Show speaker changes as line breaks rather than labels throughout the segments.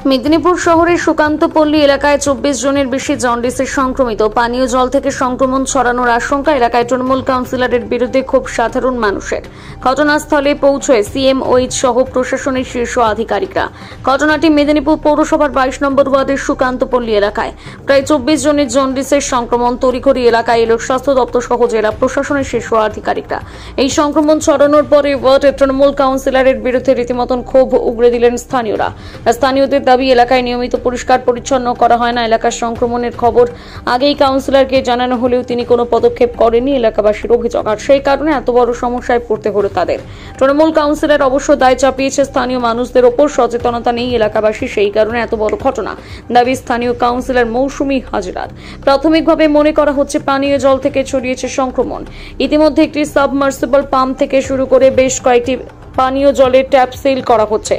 মেদিনীপুর শহরের সুকান্তপল্লী এলাকায় 24 জনের বেশি জন্ডিসে সংক্রমিত। পানীয় জল থেকে সংক্রমণ ছড়ানোর আশঙ্কা। এলাকায় তৃণমূল কাউন্সিলরের বিরুদ্ধে খুব সাধারণ মানুষের। ঘটনাস্থলে পৌঁছয় সিএমওইচ সহ প্রশাসনের শীর্ষ আধিকারিকরা। ঘটনাটি মেদিনীপুর পৌরসভার 22 নম্বর ওয়ার্ডের সুকান্তপল্লী এলাকায়। প্রায় 24 জনের জন্ডিসের সংক্রমণ। তড়িঘড়ি এলাকায় এলো স্বাস্থ্য দপ্তর সহ জেলা প্রশাসনের শীর্ষ আধিকারিকরা। এই সংক্রমণ ছড়ানোর পরে ওয়ার্ডের তৃণমূল কাউন্সিলরের বিরুদ্ধে রীতিমতন ক্ষোভ উগরে দিলেন স্থানীয়রা। স্থানীয়দের দাবি, এলাকায় নিয়মিত পরিষ্কার পরিচ্ছন্ন করা হয় না। এলাকার সংক্রমণের খবর আগেই কাউন্সিলরকে জানানো হলেও তিনি কোনো পদক্ষেপ করেননি। এলাকাবাসীর অভিযোগ, আর সেই কারণে এত বড় সমস্যায় পড়তে হলো তাদের। তৃণমূল কাউন্সিলর অবশ্য দায় চাপিয়েছে স্থানীয় মানুষদের ওপর। সচেতনতা নেই এলাকাবাসী, সেই কারণে এত বড় ঘটনা। দাবি স্থানীয় কাউন্সিলর মৌসুমী হাজরার। প্রাথমিকভাবে মনে করা হচ্ছে পানীয় জল থেকে ছড়িয়েছে সংক্রমণ। ইতিমধ্যে একটি সাবমার্সিবল পাম্প থেকে শুরু করে বেশ কয়েকটি পানীয় জলের ট্যাপ সিল করা হচ্ছে।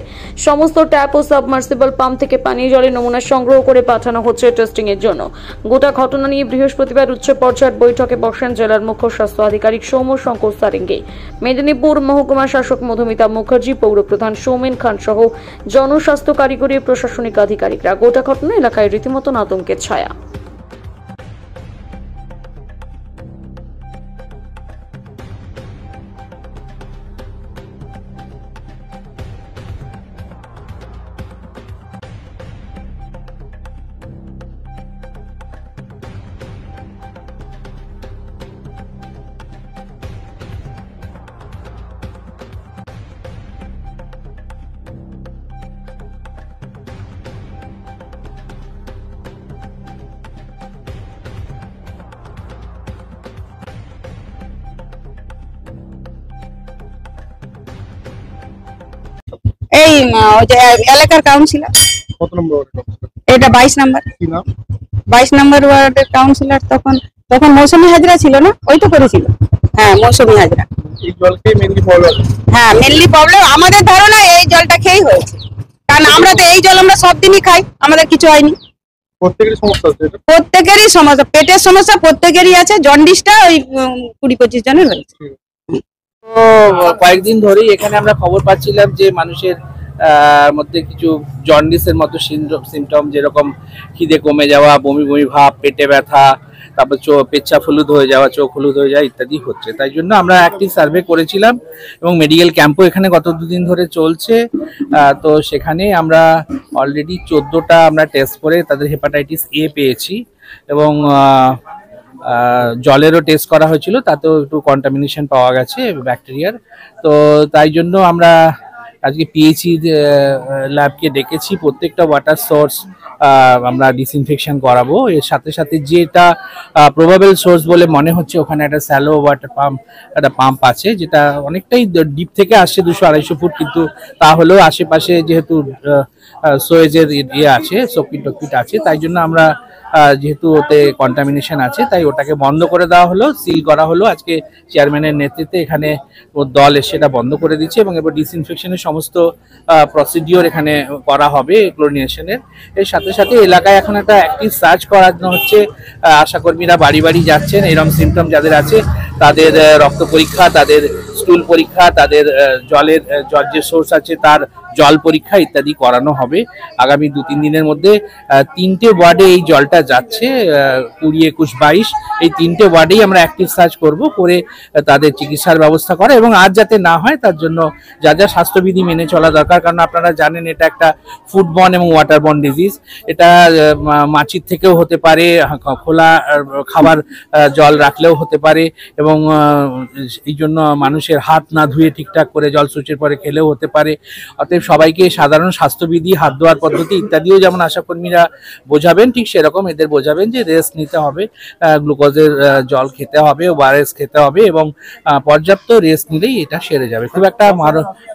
সমস্ত ট্যাপ ও সাবমার্সিবল পাম্প থেকে পানীয় জলের নমুনা সংগ্রহ করে পাঠানো হচ্ছে টেস্টিং এর জন্য। গোটা ঘটনা নিয়ে বৃহস্পতিবার উচ্চ পর্যায়ের বৈঠকে বসেন জেলার মুখ্য স্বাস্থ্য আধিকারিক সৌম্য শঙ্কর সারেঙ্গে, মেদিনীপুর মহকুমা শাসক মধুমিতা মুখার্জি, পৌরপ্রধান সৌমেন খান সহ জনস্বাস্থ্য কারিগরি প্রশাসনিক আধিকারিকরা। গোটা ঘটনা এলাকায় রীতিমতো আতঙ্কের ছায়া।
এই এলাকার কাউন্সিলর।
কত নম্বর?
এটা 22 নম্বর।
কি নাম?
22 নম্বর ওয়ার্ডের কাউন্সিলর। তখন মৌসুমী হাজরা ছিল না, ওই তো করেছিল। হ্যাঁ, মৌসুমী হাজরা।
এই জলকে মেনলি প্রবলেম।
হ্যাঁ, মেনলি প্রবলেম আমাদের ধারণা এই জলটা খেয়েই হয়েছে, কারণ আমরা তো এই জল আমরা সব দিনই খাই, আমাদের কিছু হয়নি।
প্রত্যেকেরই সমস্যা আছে এটা?
প্রত্যেকেরই সমস্যা, পেটের সমস্যা প্রত্যেকেরই আছে। জন্ডিসটা ওই 20-25 জনের হয়েছে।
তো কয়েকদিন ধরেই এখানে আমরা খবর পাচ্ছিলাম যে মানুষের মধ্যে কিছু জন্ডিসের মতো সিমটম, যেরকম খিদে কমে যাওয়া, বমি বমি ভাব, পেটে ব্যথা, তারপর পেচ্ছাপ হলুদ হয়ে যাওয়া, চোখ হলুদ হয়ে যাওয়া ইত্যাদি হচ্ছে। তাই জন্য আমরা একটি সার্ভে করেছিলাম এবং মেডিকেল ক্যাম্পও এখানে গত 2 দিন ধরে চলছে। তো সেখানে আমরা অলরেডি 14টা আমরা টেস্ট করে তাদের হেপাটাইটিস এ পেয়েছি এবং জলেরও টেস্ট করা হয়েছিল, তাতেও একটু কন্টামিনেশন পাওয়া গেছে ব্যাকটেরিয়ার। তো তাই জন্য আমরা আজকে পিএইচই ল্যাবকে ডেকেছি। প্রত্যেকটা ওয়াটার সোর্স আমরা ডিসইনফেকশন করাবো। এর সাথে সাথে যেটা প্রবাবেল সোর্স বলে মনে হচ্ছে, ওখানে একটা স্যালো ওয়াটার পাম্প, একটা পাম্প আছে যেটা অনেকটাই ডিপ থেকে আসছে, 200-250 ফুট, কিন্তু তাহলেও আশেপাশে যেহেতু সোয়েজের ইয়ে আছে, সকিট টকিট আছে, তাই জন্য আমরা যেহেতু ওতে কন্টামিনেশন আছে তাই ওটাকে বন্ধ করে দেওয়া হলো, সিল করা হলো। আজকে চেয়ারম্যানের নেতৃত্বে এখানে ওর দল এসে সেটা বন্ধ করে দিচ্ছে এবং এবার ডিসইনফেকশনের সমস্ত প্রসিডিওর এখানে করা হবে ক্লোরিনেশনের। এর সাথে সাথে এলাকায় এখন একটা অ্যাক্টিভ সার্চ করানো হচ্ছে। আশাকর্মীরা বাড়ি বাড়ি যাচ্ছেন, এরকম সিমটম যাদের আছে তাদের রক্ত পরীক্ষা, তাদের স্টুল পরীক্ষা, তাদের জলের যে সোর্স আছে তার জল পরীক্ষা ইত্যাদি করানো হবে। আগামী 2-3 দিনের মধ্যে 3টে ওয়ার্ডে এই জলটা যাচ্ছে, 20, 21, 22 এই 3টে ওয়ার্ডেই আমরা অ্যাক্টিভ সার্চ করব, করে তাদের চিকিৎসার ব্যবস্থা করা এবং আর যাতে না হয় তার জন্য যা যা স্বাস্থ্যবিধি মেনে চলা দরকার। কারণ আপনারা জানেন এটা একটা ফুডবর্ন এবং ওয়াটারবর্ন ডিজিজ। এটা মাছির থেকেও হতে পারে, খোলা খাবার জল রাখলেও হতে পারে এবং এই জন্য মানুষের হাত না ধুয়ে ঠিকঠাক করে জল সুচের পরে খেলেও হতে পারে। অতএব সবাইকে সাধারণ স্বাস্থ্যবিধি, হাত ধোয়ার পদ্ধতি ইত্যাদিও যেমন আশাকর্মীরা বোঝাবেন, ঠিক সেরকম এদের বোঝাবেন যে রেস্ট নিতে হবে, গ্লুকোজের জল খেতে হবে, ওআরএস খেতে হবে এবং পর্যাপ্ত রেস্ট নিলেই এটা সেরে যাবে। খুব একটা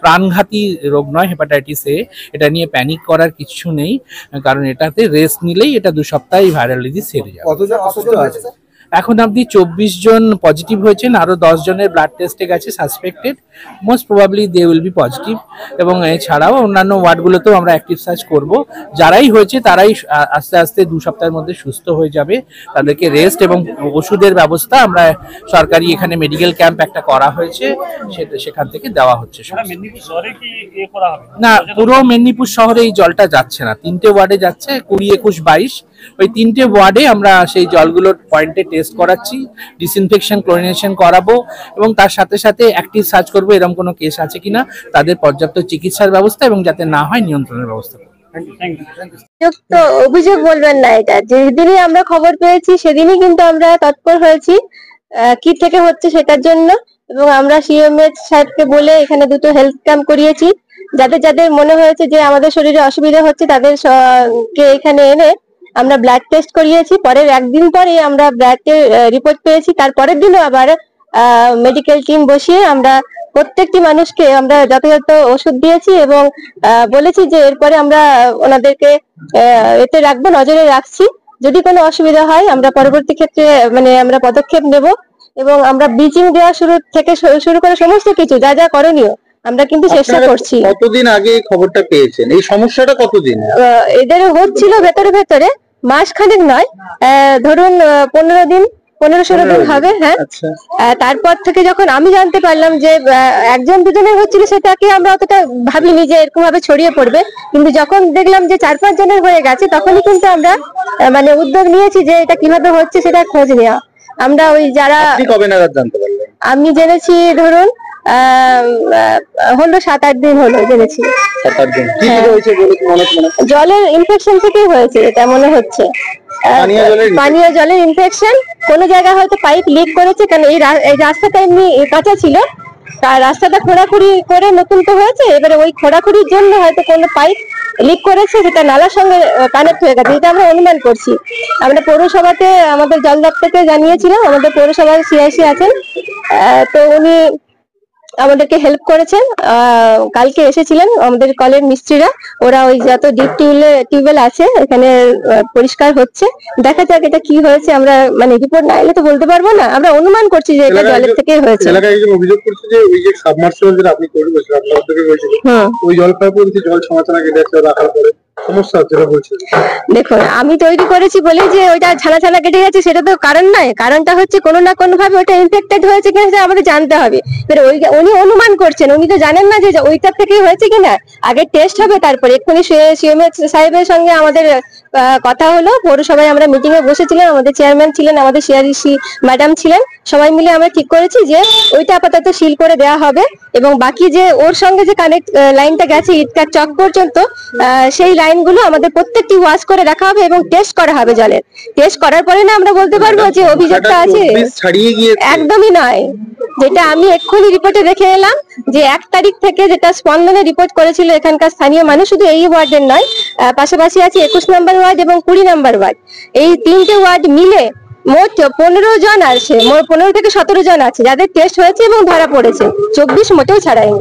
প্রাণঘাতী রোগ নয় হেপাটাইটিস এ, এটা নিয়ে প্যানিক করার কিছু নেই, কারণ এটাতে রেস্ট নিলেই এটা 2 সপ্তাহে ভাইরাল ডিজিজ সেরে যাবে। এখন অবধি 24 জন পজিটিভ হয়েছেন, আরো 10 জনের ব্লাড টেস্টে গেছে suspected, most probably they will be positive. এবং এছাড়াও অন্যান্য ওয়ার্ডগুলোতেও আমরা অ্যাক্টিভ সার্চ করব। যারাই হয়েছে তারাই আস্তে আস্তে 2 সপ্তাহের মধ্যে সুস্থ হয়ে যাবে। তাদেরকে রেস্ট এবং ওষুধের ব্যবস্থা আমরা সরকারি এখানে মেডিকেল ক্যাম্প একটা করা হয়েছে, সেখান থেকে দেওয়া হচ্ছে। না, পুরো মেদিনীপুর শহরে এই জলটা যাচ্ছে না, 3টে ওয়ার্ডে যাচ্ছে, 20, 21, 22। ওই 3টে ওয়ার্ডে আমরা সেই জলগুলোর পয়েন্টে টেস্ট করাচ্ছি, ডিসইনফেকশন ক্লোরিনেশন করাবো এবং তার সাথে সাথে অ্যাক্টিভ সার্চ করবো এরকম কোনো কেস আছে কিনা, তাদের পর্যাপ্ত চিকিৎসার ব্যবস্থা এবং যাতে না হয় নিয়ন্ত্রণের ব্যবস্থা।
তো অভিযোগ বলবেন না, এটা যেদিনই আমরা খবর পেয়েছি সেদিনই কিন্তু আমরা তৎপর হয়েছি কি থেকে হচ্ছে সেটার জন্য। এবং আমরা সিএমএইচ সাহেবকে বলে এখানে 2টো হেলথ ক্যাম্প করিয়েছি। যাদের যাদের মনে হয়েছে যে আমাদের শরীরে অসুবিধা হচ্ছে তাদের কে এখানে এনে আমরা ব্লাড টেস্ট করিয়েছি। পরের একদিন পরে আমরা ব্লাডের রিপোর্ট পেয়েছি, তারপরের দিনও আবার মেডিকেল টিম বসিয়ে আমরা প্রত্যেকটি মানুষকে আমরা যথাযথ ওষুধ দিয়েছি এবং বলেছি যে এরপরে আমরা ওনাদেরকে এতে রাখবো, নজরে রাখছি। যদি কোনো অসুবিধা হয় আমরা পরবর্তী ক্ষেত্রে আমরা পদক্ষেপ নেব এবং আমরা ব্লিচিং দেওয়া শুরু করে সমস্ত কিছু যা যা করণীয় আমরা কিন্তু চেষ্টা করছি।
কতদিন আগে খবরটা পেয়েছেন? এই সমস্যাটা কতদিন
এদের হচ্ছিল ভেতরে মাস খানেক নয়, ধরুন 15 দিন 15-16 দিন হবে। হ্যাঁ, তারপর থেকে যখন আমি জানতে পারলাম যে 1-2 জনের হচ্ছিল, সেটাকে আমরা অতটা ভাবিনি যে এরকম ভাবে ছড়িয়ে পড়বে। কিন্তু যখন দেখলাম যে 4-5 জনের হয়ে গেছে তখনই কিন্তু আমরা উদ্যোগ নিয়েছি যে এটা কিভাবে হচ্ছে সেটা খোঁজ নেওয়া। আমরা ওই যারা
কবে নাগাদ জানতে পারলেন?
আমি জেনেছি ধরুন হলো 7-8 দিন হলো জেনেছি।
7-8 দিন কি হয়েছে বলে মনে হচ্ছে?
জলের ইনফেকশন থেকেই হয়েছে এটা মনে হচ্ছে। পানীয় জলের ইনফেকশন, কোনো জায়গায় হয়তো পাইপ লিক করেছে, কারণ এই রাস্তাটা এমনি কাঁচা ছিল, তার রাস্তাটা খোঁড়াখুড়ি করে নতুন তো হয়েছে, এবারে ওই খোঁড়াখুড়ির জন্য হয়তো কোনো পাইপ লিক করেছে, সেটা নালার সঙ্গে কানেক্ট হয়ে গেছে, এটা আমরা অনুমান করছি। আমরা পৌরসভাতে আমাদের জল দপ্তরকে জানিয়েছিলাম, আমাদের পৌরসভার সিআইসি আছেন, তো উনি আমাদেরকে হেল্প করেছেন। কালকে এসেছিলেন আমাদের কলের মিস্ত্রিরা, ওরা ওই যত ডিপ টিউবওয়েল আছে এখানে পরিষ্কার হচ্ছে। দেখা যাক এটা কি হয়েছে, আমরা রিপোর্ট না এলে তো বলতে পারবো না, আমরা অনুমান করছি যে এটা জলের থেকে হয়েছে।
এলাকায় একজন অভিযোগ করছে যে ওই যে সাবমার্সিবল যেটা আপনি তৈরি করেছেন আপনার থেকে হয়েছিল, ওই জল খাওয়ার পর জল ছানা কেটে রাখার পরে সমস্যা হচ্ছে বলছে।
দেখুন, আমি তৈরি করেছি বলে যে ওইটা ছানা কেটে গেছে সেটা তো কারণ নয়, কারণটা হচ্ছে কোনো না কোনো ভাবে ওটা ইনফেক্টেড হয়েছে কিনা সেটা আমাদের জানতে হবে। উনি অনুমান করছেন, উনি তো জানেন না যে ওইটার থেকেই হয়েছে কিনা, আগে টেস্ট হবে তারপরে। এক্ষুনি সিএমএইচ সাহেবের সঙ্গে আমাদের কথা হলো, পৌরসভায় আমরা মিটিং এ বসেছিলাম, আমাদের চেয়ারম্যান ছিলেন, আমাদের সিআরসি ম্যাডাম ছিলেন, সবাই মিলে আমরা ঠিক করেছি যে ওইটা আপাতত সিল করে দেওয়া হবে এবং বাকি যে ওর সঙ্গে যে কানেক্ট লাইনটা গেছে ইটকার চক পর্যন্ত, সেই লাইনগুলো আমাদের প্রত্যেকটি ওয়াশ করে রাখা হবে এবং টেস্ট করা হবে। জলের টেস্ট করার পরে না আমরা বলতে পারবো যে অভিযোগটা আছে। একদমই নয়, যেটা আমি এক্ষুনি রিপোর্টে দেখে এলাম যে 1 তারিখ থেকে যেটা স্পন্দনে রিপোর্ট করেছিল এখানকার স্থানীয় মানুষ, শুধু এই ওয়ার্ডের নয়, পাশাপাশি আছে 21 নম্বর ওয়ার্ড এবং 20 নম্বর ওয়ার্ড, এই 3টে ওয়ার্ড মিলে মোট 15 জন আছে, 15 থেকে 17 জন আছে যাদের টেস্ট হয়েছে এবং ধরা পড়েছে। 24 মোটেও ছাড়ায়নি।